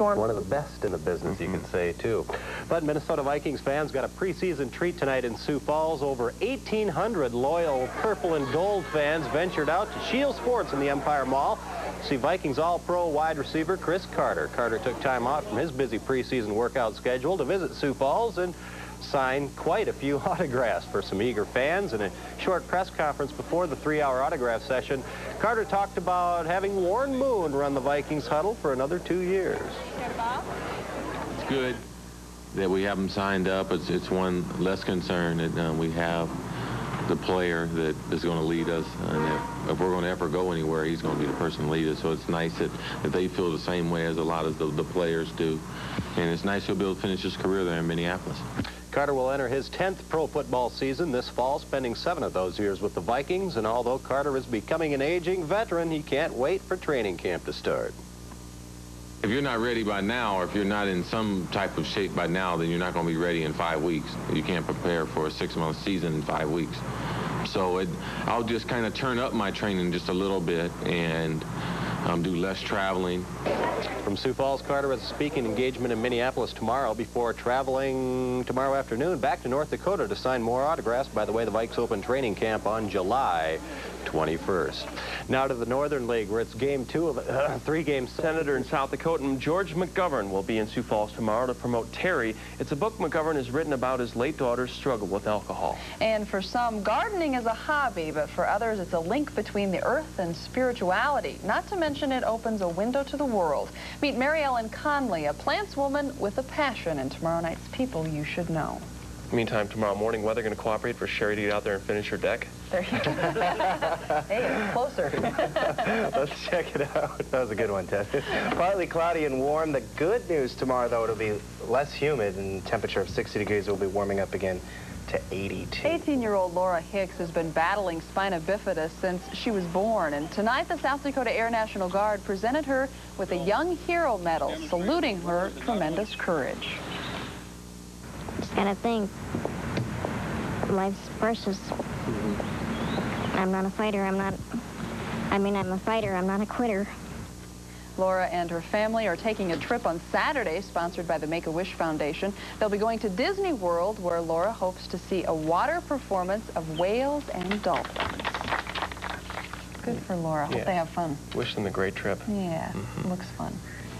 storm. One of the best in the business, you can say, too. But Minnesota Vikings fans got a preseason treat tonight in Sioux Falls. Over 1,800 loyal purple and gold fans ventured out to Shield Sports in the Empire Mall to see Vikings All-Pro wide receiver Chris Carter. Carter took time out from his busy preseason workout schedule to visit Sioux Falls and sign quite a few autographs for some eager fans. In a short press conference before the 3-hour autograph session, Carter talked about having Warren Moon run the Vikings huddle for another 2 years. It's good that we have him signed up. It's one less concern that we have the player that is going to lead us, and if we're going to ever go anywhere, he's going to be the person to lead us. So it's nice that they feel the same way as a lot of the players do, and it's nice he'll be able to finish his career there in Minneapolis. Carter will enter his 10th pro football season this fall, spending 7 of those years with the Vikings, and although Carter is becoming an aging veteran, he can't wait for training camp to start. If you're not ready by now, or if you're not in some type of shape by now, then you're not going to be ready in 5 weeks. You can't prepare for a 6-month season in 5 weeks. So I'll just kind of turn up my training just a little bit and do less traveling. From Sioux Falls, Carter has a speaking engagement in Minneapolis tomorrow before traveling tomorrow afternoon back to North Dakota to sign more autographs. By the way, the Vikes open training camp on July 21st. Now to the Northern League, where it's game 2 of a 3-game Senator in South Dakota George McGovern will be in Sioux Falls tomorrow to promote Terry. It's a book McGovern has written about his late daughter's struggle with alcohol. And for some, gardening is a hobby, but for others, it's a link between the earth and spirituality. Not to mention it opens a window to the world. Meet Mary Ellen Conley, a plants woman with a passion, in tomorrow night's People You Should Know. Meantime, tomorrow morning, weather going to cooperate for Sherry to get out there and finish her deck? There you go. Hey, it's closer. Let's check it out. That was a good one, Ted. Partly cloudy and warm. The good news tomorrow, though, it'll be less humid, and temperature of 60 degrees will be warming up again to 82. 18-year-old Laura Hicks has been battling spina bifida since she was born, and tonight the South Dakota Air National Guard presented her with a Young Hero Medal, saluting her tremendous courage. Just gotta think. Life's precious. I'm not a fighter. I'm a fighter. I'm not a quitter. Laura and her family are taking a trip on Saturday, sponsored by the Make-A-Wish Foundation. They'll be going to Disney World, where Laura hopes to see a water performance of whales and dolphins. Good for Laura. Hope they have fun. Wish them a great trip. Yeah, looks fun.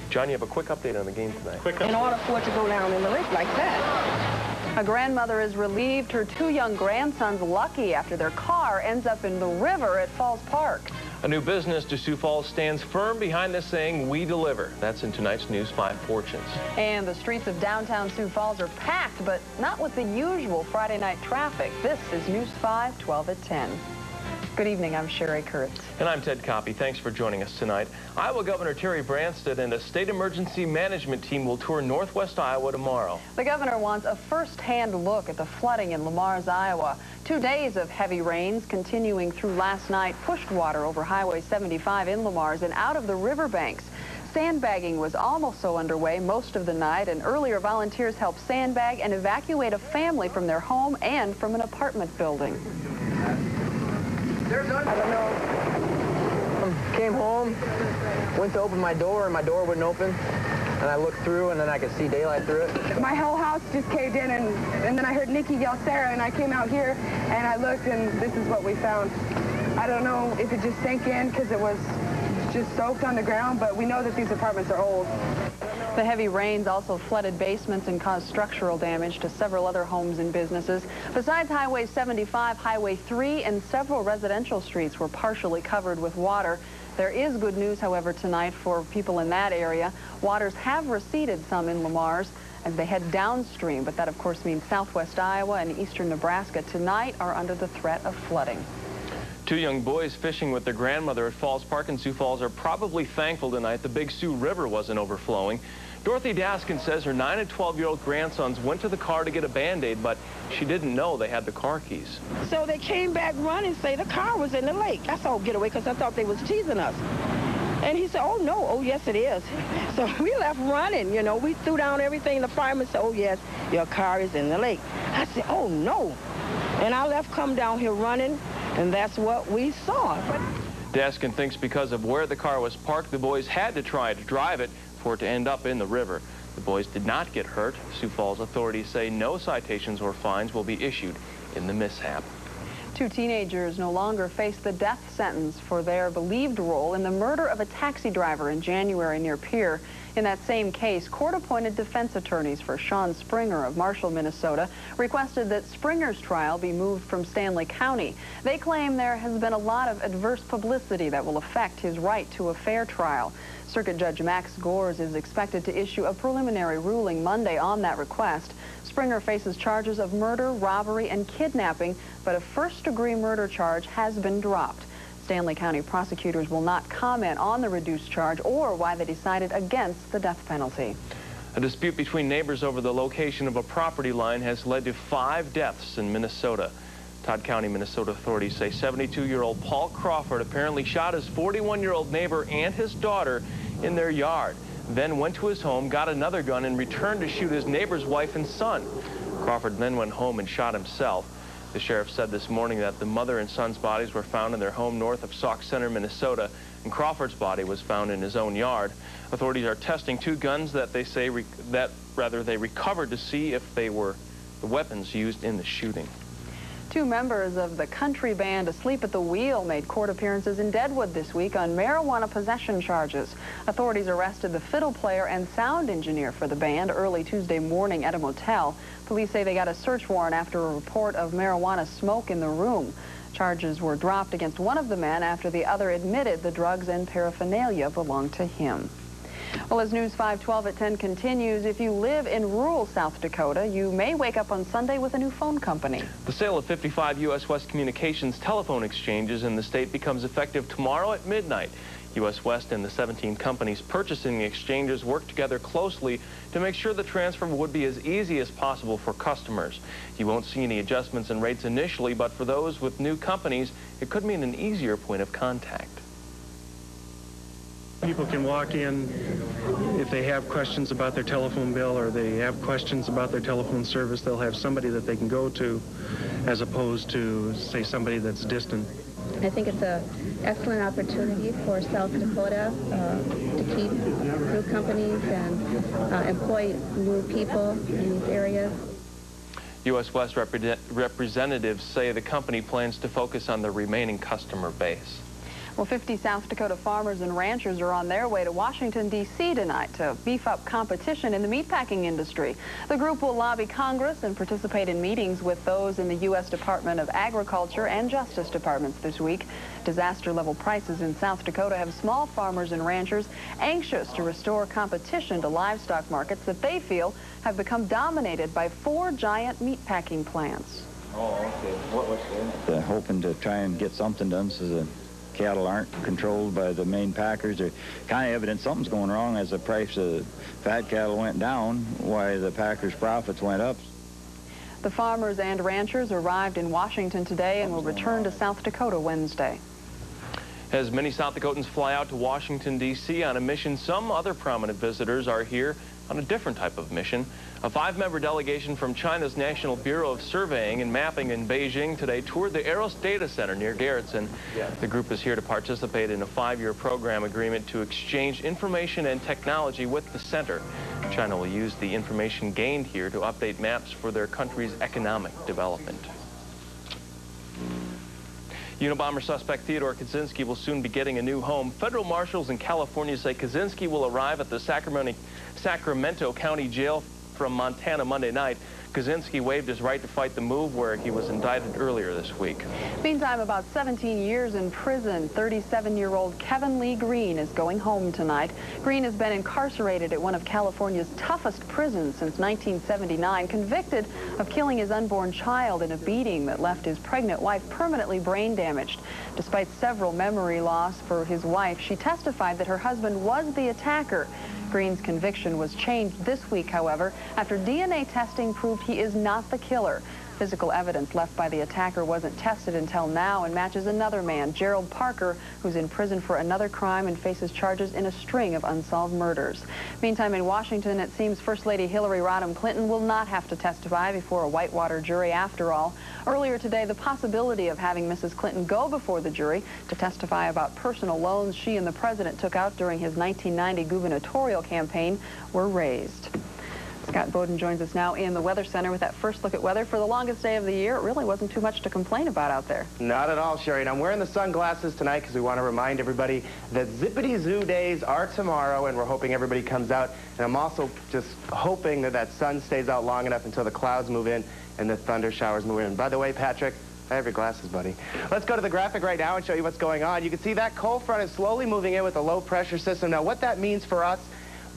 John, you have a quick update on the game tonight. In order for it to go down in the lake like that. A grandmother is relieved her 2 young grandsons lucky after their car ends up in the river at Falls Park. A new business to Sioux Falls stands firm behind the saying, "We deliver." That's in tonight's News 5 Fortunes. And the streets of downtown Sioux Falls are packed, but not with the usual Friday night traffic. This is News 5, 12 at 10. Good evening, I'm Sherry Kurtz. And I'm Ted Koppy. Thanks for joining us tonight. Iowa Governor Terry Branstad and a state emergency management team will tour northwest Iowa tomorrow. The governor wants a first-hand look at the flooding in Lamar's, Iowa. 2 days of heavy rains continuing through last night pushed water over Highway 75 in Lamar's and out of the riverbanks. Sandbagging was also underway most of the night, and earlier volunteers helped sandbag and evacuate a family from their home and from an apartment building. I don't know. Came home, went to open my door, and my door wouldn't open. And I looked through, and then I could see daylight through it. My whole house just caved in, and then I heard Nikki yell Sarah, and I came out here, and I looked, and this is what we found. I don't know if it just sank in because it was just soaked on the ground, but we know that these apartments are old. The heavy rains also flooded basements and caused structural damage to several other homes and businesses. Besides Highway 75, Highway 3 and several residential streets were partially covered with water. There is good news, however, tonight for people in that area. Waters have receded some in Lamar's as they head downstream, but that, of course, means southwest Iowa and eastern Nebraska tonight are under the threat of flooding. 2 young boys fishing with their grandmother at Falls Park in Sioux Falls are probably thankful tonight the Big Sioux River wasn't overflowing. Dorothy Daskin says her 9 and 12-year-old grandsons went to the car to get a Band-Aid, but she didn't know they had the car keys. So they came back running, say the car was in the lake. I saw get away because I thought they was teasing us. And he said, oh, no. Oh, yes, it is. So we left running, you know. We threw down everything. The fireman said, oh, yes, your car is in the lake. I said, oh, no. And I left, come down here running, and that's what we saw. Daskin thinks because of where the car was parked, the boys had to try to drive it. for it to end up in the river. The boys did not get hurt. Sioux Falls authorities say no citations or fines will be issued in the mishap. 2 teenagers no longer face the death sentence for their believed role in the murder of a taxi driver in January near Pierre. In that same case, court-appointed defense attorneys for Sean Springer of Marshall, Minnesota, requested that Springer's trial be moved from Stanley County. They claim there has been a lot of adverse publicity that will affect his right to a fair trial. Circuit Judge Max Gores is expected to issue a preliminary ruling Monday on that request. Springer faces charges of murder, robbery, and kidnapping, but a first-degree murder charge has been dropped. Stanley County prosecutors will not comment on the reduced charge or why they decided against the death penalty. A dispute between neighbors over the location of a property line has led to 5 deaths in Minnesota. Todd County, Minnesota authorities say 72-year-old Paul Crawford apparently shot his 41-year-old neighbor and his daughter in their yard, then went to his home, got another gun, and returned to shoot his neighbor's wife and son. Crawford then went home and shot himself. The sheriff said this morning that the mother and son's bodies were found in their home north of Sauk Center, Minnesota, and Crawford's body was found in his own yard. Authorities are testing 2 guns that they say they recovered to see if they were the weapons used in the shooting. 2 members of the country band Asleep at the Wheel made court appearances in Deadwood this week on marijuana possession charges. Authorities arrested the fiddle player and sound engineer for the band early Tuesday morning at a motel. Police say they got a search warrant after a report of marijuana smoke in the room. Charges were dropped against one of the men after the other admitted the drugs and paraphernalia belonged to him. Well, as News 512 at 10 continues, if you live in rural South Dakota, you may wake up on Sunday with a new phone company. The sale of 55 U.S. West Communications telephone exchanges in the state becomes effective tomorrow at midnight. U.S. West and the 17 companies purchasing the exchanges work together closely to make sure the transfer would be as easy as possible for customers. You won't see any adjustments in rates initially, but for those with new companies, it could mean an easier point of contact. People can walk in if they have questions about their telephone bill or they have questions about their telephone service. They'll have somebody that they can go to as opposed to, say, somebody that's distant. I think it's an excellent opportunity for South Dakota to keep new companies and employ new people in these areas. U.S. West representatives say the company plans to focus on the remaining customer base. Well, 50 South Dakota farmers and ranchers are on their way to Washington, D.C. tonight to beef up competition in the meatpacking industry. The group will lobby Congress and participate in meetings with those in the U.S. Department of Agriculture and Justice Departments this week. Disaster-level prices in South Dakota have small farmers and ranchers anxious to restore competition to livestock markets that they feel have become dominated by 4 giant meatpacking plants. Oh, okay. What was that? They're hoping to try and get something done so the cattle aren't controlled by the main packers. They're kind of evident something's going wrong as the price of fat cattle went down, why the packers' profits went up. The farmers and ranchers arrived in Washington today and will return to South Dakota Wednesday. As many South Dakotans fly out to Washington, D.C. on a mission, some other prominent visitors are here on a different type of mission. A 5-member delegation from China's National Bureau of Surveying and Mapping in Beijing today toured the Aros Data Center near Garrettson. The group is here to participate in a 5-year program agreement to exchange information and technology with the center. China will use the information gained here to update maps for their country's economic development. Unabomber suspect Theodore Kaczynski will soon be getting a new home. Federal marshals in California say Kaczynski will arrive at the Sacramento County Jail from Montana Monday night. Kaczynski waived his right to fight the move where he was indicted earlier this week. Meantime, about 17 years in prison, 37-year-old Kevin Lee Green is going home tonight. Green has been incarcerated at one of California's toughest prisons since 1979, convicted of killing his unborn child in a beating that left his pregnant wife permanently brain damaged. Despite several memory loss for his wife, she testified that her husband was the attacker. Green's conviction was changed this week, however, after DNA testing proved he is not the killer. Physical evidence left by the attacker wasn't tested until now and matches another man, Gerald Parker, who's in prison for another crime and faces charges in a string of unsolved murders. Meantime, in Washington, it seems First Lady Hillary Rodham Clinton will not have to testify before a Whitewater jury after all. Earlier today, the possibility of having Mrs. Clinton go before the jury to testify about personal loans she and the president took out during his 1990 gubernatorial campaign were raised. Scott Bowden joins us now in the Weather Center with that first look at weather. For the longest day of the year, it really wasn't too much to complain about out there. Not at all, Sherry. And I'm wearing the sunglasses tonight because we want to remind everybody that zippity-zoo days are tomorrow, and we're hoping everybody comes out. And I'm also just hoping that that sun stays out long enough until the clouds move in and the thunder showers move in. By the way, Patrick, I have your glasses, buddy. Let's go to the graphic right now and show you what's going on. You can see that cold front is slowly moving in with a low-pressure system. Now, what that means for us,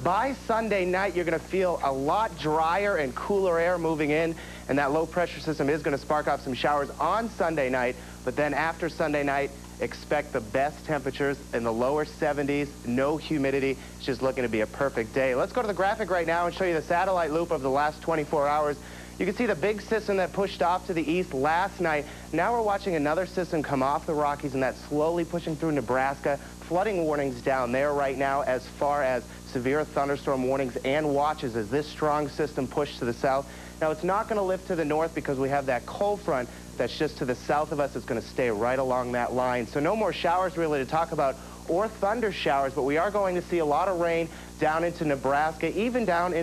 by Sunday night, you're going to feel a lot drier and cooler air moving in, and that low-pressure system is going to spark off some showers on Sunday night. But then after Sunday night, expect the best temperatures in the lower 70s, no humidity. It's just looking to be a perfect day. Let's go to the graphic right now and show you the satellite loop of the last 24 hours. You can see the big system that pushed off to the east last night. Now we're watching another system come off the Rockies, and that's slowly pushing through Nebraska. Flooding warnings down there right now, as far as severe thunderstorm warnings and watches as this strong system pushed to the south. Now, it's not going to lift to the north because we have that cold front that's just to the south of us. It's going to stay right along that line. So no more showers really to talk about, or thunder showers, but we are going to see a lot of rain down into Nebraska, even down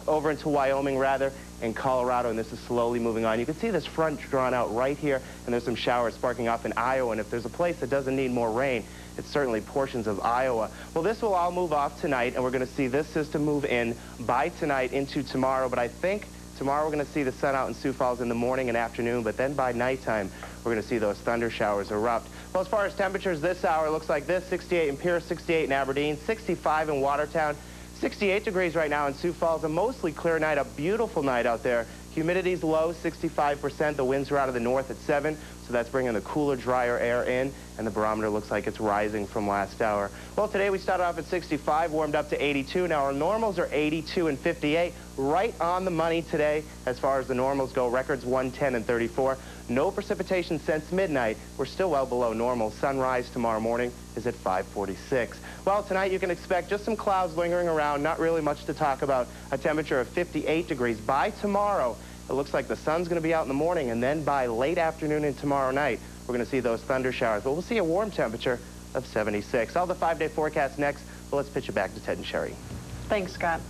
over into Wyoming, rather, and Colorado, and this is slowly moving on. You can see this front drawn out right here, and there's some showers sparking off in Iowa, and if there's a place that doesn't need more rain, it's certainly portions of Iowa. Well, this will all move off tonight, and we're going to see this system move in by tonight into tomorrow, but I think tomorrow we're going to see the sun out in Sioux Falls in the morning and afternoon, but then by nighttime, we're going to see those thunder showers erupt. Well, as far as temperatures this hour, it looks like this: 68 in Pierce, 68 in Aberdeen, 65 in Watertown, 68 degrees right now in Sioux Falls. A mostly clear night, a beautiful night out there. Humidity's low, 65%. The winds are out of the north at 7, so that's bringing the cooler, drier air in, and the barometer looks like it's rising from last hour. Well, today we started off at 65, warmed up to 82. Now our normals are 82 and 58, right on the money today as far as the normals go. Records 110 and 34. No precipitation since midnight. We're still well below normal. Sunrise tomorrow morning is at 5:46. Well, tonight you can expect just some clouds lingering around, not really much to talk about. A temperature of 58 degrees. By tomorrow, it looks like the sun's going to be out in the morning, and then by late afternoon and tomorrow night, we're going to see those thunder showers. But we'll see a warm temperature of 76. All the 5-day forecast next. Well, let's pitch it back to Ted and Sherry. Thanks, Scott.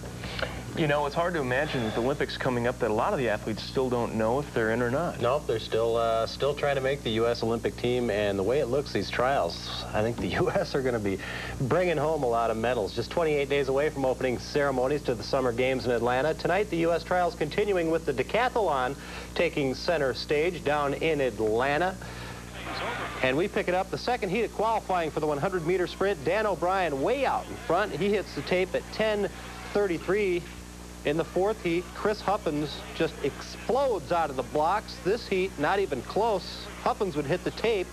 You know, it's hard to imagine with the Olympics coming up that a lot of the athletes still don't know if they're in or not. Nope, they're still trying to make the U.S. Olympic team, and the way it looks, these trials, I think the U.S. are going to be bringing home a lot of medals. Just 28 days away from opening ceremonies to the Summer Games in Atlanta. Tonight, the U.S. trials continuing with the decathlon taking center stage down in Atlanta. And we pick it up the second heat of qualifying for the 100-meter sprint. Dan O'Brien way out in front. He hits the tape at 10:33. In the fourth heat, Chris Huffins just explodes out of the blocks. This heat, not even close. Huffins would hit the tape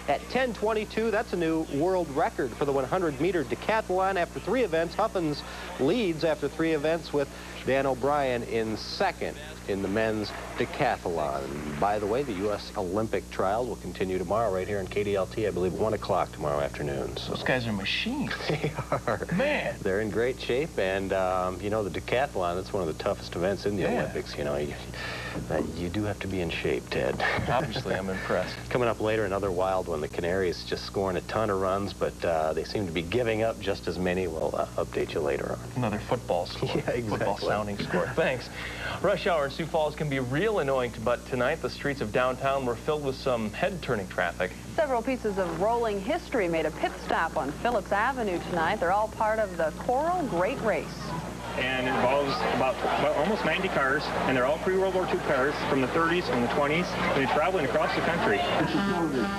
at 10:22. That's a new world record for the 100-meter decathlon. After 3 events, Huffins leads after 3 events with Dan O'Brien in second in the men's decathlon. By the way, the U.S. Olympic trials will continue tomorrow right here in KDLT, I believe, 1 o'clock tomorrow afternoon. So those guys are machines. They are. Man. They're in great shape, and, you know, the decathlon, that's one of the toughest events in the Olympics. You know, you do have to be in shape, Ted. Obviously, I'm impressed. Coming up later, another wild one. The Canaries just scoring a ton of runs, but they seem to be giving up just as many. We'll update you later on. Another football score. Yeah, exactly. Football sounding score. Thanks. Rush hour in Sioux Falls can be real annoying, but tonight the streets of downtown were filled with some head-turning traffic. Several pieces of rolling history made a pit stop on Phillips Avenue tonight. They're all part of the Coral Great Race. And it involves about almost 90 cars, and they're all pre-World War II cars from the 30s and the 20s, and they're traveling across the country.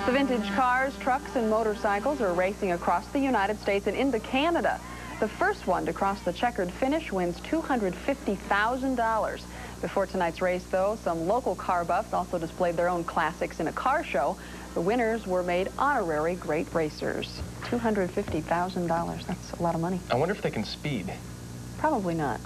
The vintage cars, trucks, and motorcycles are racing across the United States and into Canada. The first one to cross the checkered finish wins $250,000. Before tonight's race, though, some local car buffs also displayed their own classics in a car show. The winners were made honorary great racers. $250,000. That's a lot of money. I wonder if they can speed. Probably not.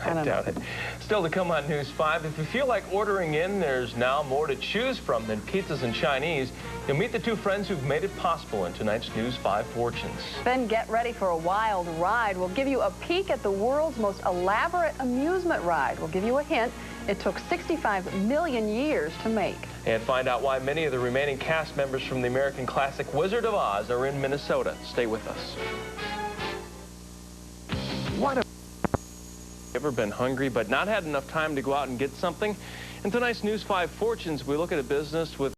I doubt it. Still to come on News 5, if you feel like ordering in, there's now more to choose from than pizzas and Chinese. You'll meet the two friends who've made it possible in tonight's News 5 Fortunes. Then get ready for a wild ride. We'll give you a peek at the world's most elaborate amusement ride. We'll give you a hint. It took 65 million years to make. And find out why many of the remaining cast members from the American classic Wizard of Oz are in Minnesota. Stay with us. Ever been hungry but not had enough time to go out and get something? In tonight's News 5 Fortunes, we look at a business with